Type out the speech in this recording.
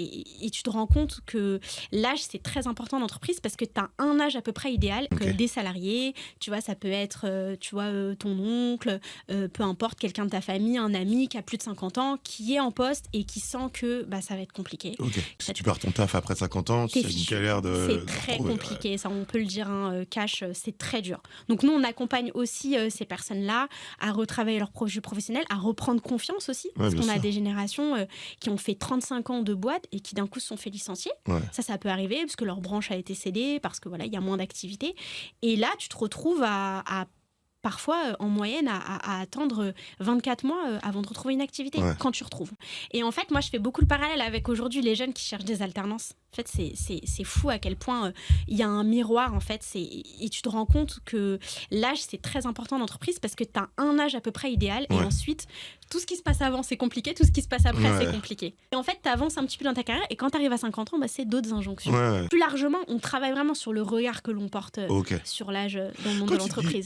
et tu te rends compte que l'âge, c'est très important en entreprise parce que tu as un âge à peu près idéal. Ok. Des salariés, tu vois, ça peut être ton oncle, peu importe, quelqu'un de ta famille, un ami qui a plus de 50 ans, qui est en poste et qui sent que ça va être compliqué. Ok. Si tu perds ton taf après 50 ans, T'es c'est une fichu. galère C'est de très retrouver. compliqué, ça on peut le dire, cash, c'est très dur. Donc nous, on accompagne aussi ces personnes-là à retravailler leur projet professionnel, à reprendre confiance aussi, Ouais, parce bien qu'on a sûr. des générations qui ont fait 35 ans de boîte et qui d'un coup se sont fait licencier. Ouais. Ça peut arriver parce que leur branche a été cédée, parce que voilà, il y a moins d'activité. Et là, tu te retrouves à parfois, en moyenne, à attendre 24 mois avant de retrouver une activité, Ouais. quand tu retrouves. Et en fait, moi, je fais beaucoup le parallèle avec aujourd'hui les jeunes qui cherchent des alternances. En fait, c'est fou à quel point il y a un miroir, en fait. Et tu te rends compte que l'âge, c'est très important en entreprise parce que tu as un âge à peu près idéal. Et Ouais. ensuite, tout ce qui se passe avant, c'est compliqué. Tout ce qui se passe après, Ouais. c'est compliqué. Et en fait, tu avances un petit peu dans ta carrière. Et quand tu arrives à 50 ans, c'est d'autres injonctions. Ouais. Plus largement, on travaille vraiment sur le regard que l'on porte Ok. sur l'âge dans le monde Quand de tu dis l'entreprise.